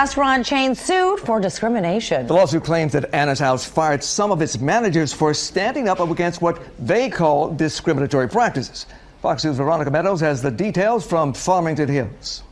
Restaurant chain sued for discrimination. The lawsuit claims that Anna's House fired some of its managers for standing up against what they call discriminatory practices. Fox News' Veronica Meadows has the details from Farmington Hills.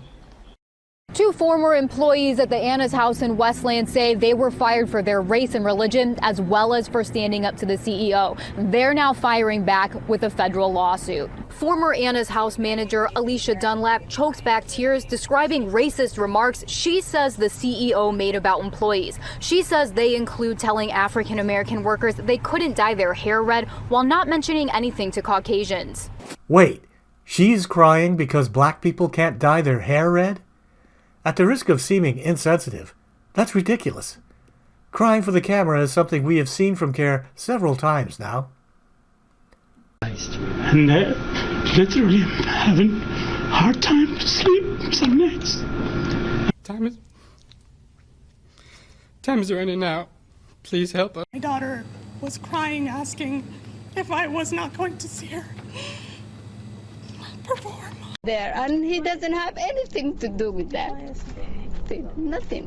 Two former employees at the Anna's House in Westland say they were fired for their race and religion, as well as for standing up to the CEO. They're now firing back with a federal lawsuit. Former Anna's House manager Alicia Dunlap chokes back tears, describing racist remarks she says the CEO made about employees. She says they include telling African American workers they couldn't dye their hair red, while not mentioning anything to Caucasians. Wait, she's crying because black people can't dye their hair red? At the risk of seeming insensitive, that's ridiculous. Crying for the camera is something we have seen from CAIR several times now. And literally having a hard time to sleep some nights. Time is running out. Please help us. My daughter was crying, asking if I was not going to see her perform. There, and he doesn't have anything to do with that. Nothing.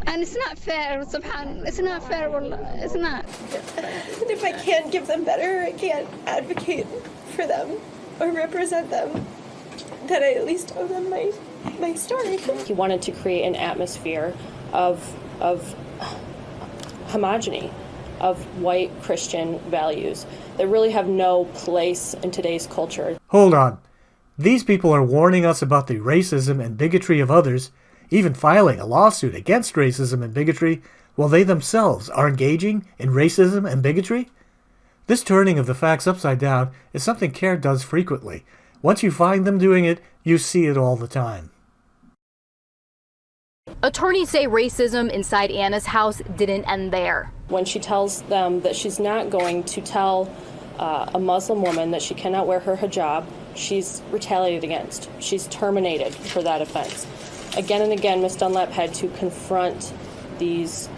And it's not fair, subhanAllah. It's not fair, wallah. It's not. And if I can't give them better, I can't advocate for them or represent them, then I at least owe them my story. He wanted to create an atmosphere of homogeny, of white Christian values that really have no place in today's culture. Hold on. These people are warning us about the racism and bigotry of others, even filing a lawsuit against racism and bigotry, while they themselves are engaging in racism and bigotry? This turning of the facts upside down is something CAIR does frequently. Once you find them doing it, you see it all the time. Attorneys say racism inside Anna's house didn't end there. When she tells them that she's not going to tell a Muslim woman that she cannot wear her hijab, she's retaliated against. She's terminated for that offense. Again and again, Ms. Dunlap had to confront these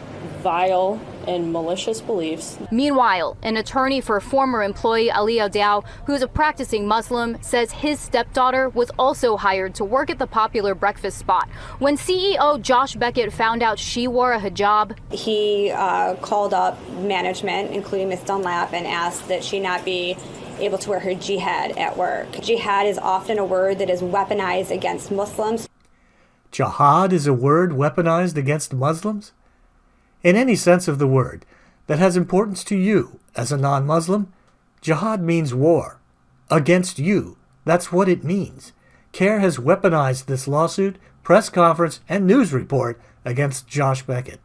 vile and malicious beliefs. Meanwhile, an attorney for former employee Aliyah Dow, who's a practicing Muslim, says his stepdaughter was also hired to work at the popular breakfast spot. When CEO Josh Beckett found out she wore a hijab, he called up management, including Ms. Dunlap, and asked that she not be able to wear her jihad at work. Jihad is often a word that is weaponized against Muslims. Jihad is a word weaponized against Muslims? In any sense of the word that has importance to you as a non-Muslim, jihad means war. Against you. That's what it means. CAIR has weaponized this lawsuit, press conference, and news report against Josh Beckett.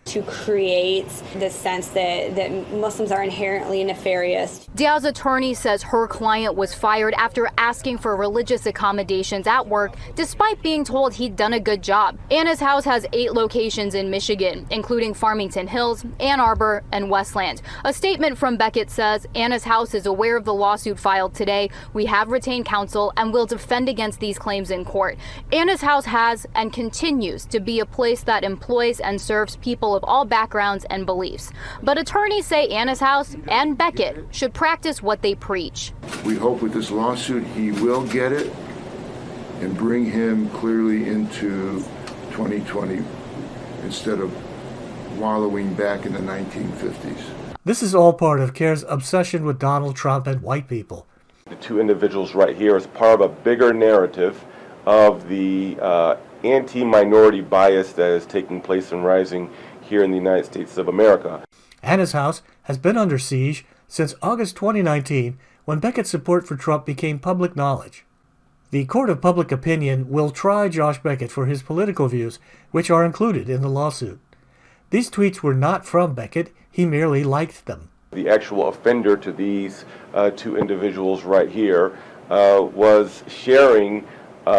To create this sense that Muslims are inherently nefarious. Dow's attorney says her client was fired after asking for religious accommodations at work, despite being told he'd done a good job. Anna's House has 8 locations in Michigan, including Farmington Hills, Ann Arbor, and Westland. A statement from Beckett says Anna's House is aware of the lawsuit filed today. We have retained counsel and will defend against these claims in court. Anna's House has and continues to be a place that employs and serves people of all backgrounds and beliefs. But attorneys say Anna's House and Beckett should practice what they preach. We hope with this lawsuit he will get it and bring him clearly into 2020 instead of wallowing back in the 1950s. This is all part of CAIR's obsession with Donald Trump and white people. The two individuals right here is part of a bigger narrative of the anti-minority bias that is taking place and rising here in the United States of America. Anna's House has been under siege since August 2019, when Beckett's support for Trump became public knowledge. The Court of Public Opinion will try Josh Beckett for his political views, which are included in the lawsuit. These tweets were not from Beckett, he merely liked them. The actual offender to these two individuals right here was sharing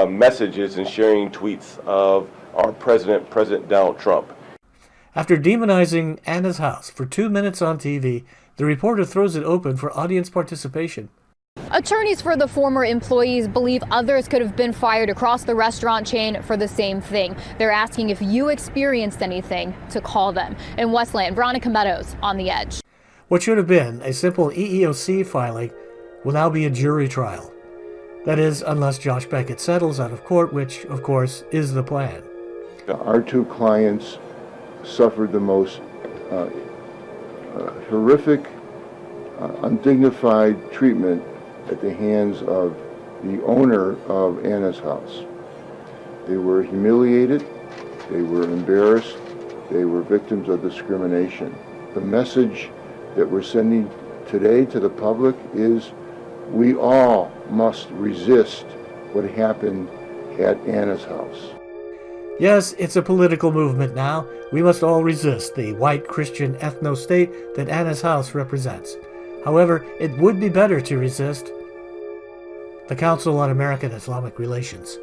messages and sharing tweets of our President Donald Trump. After demonizing Anna's House for 2 minutes on TV, the reporter throws it open for audience participation. Attorneys for the former employees believe others could have been fired across the restaurant chain for the same thing. They're asking if you experienced anything to call them. In Westland, Veronica Meadows on The Edge. What should have been a simple EEOC filing will now be a jury trial. That is, unless Josh Beckett settles out of court, which, of course, is the plan. Our two clients suffered the most horrific, undignified treatment at the hands of the owner of Anna's house. They were humiliated, they were embarrassed, they were victims of discrimination. The message that we're sending today to the public is we all must resist what happened at Anna's house. Yes, it's a political movement now. We must all resist the white Christian ethno-state that Anna's house represents. However, it would be better to resist the Council on American Islamic Relations.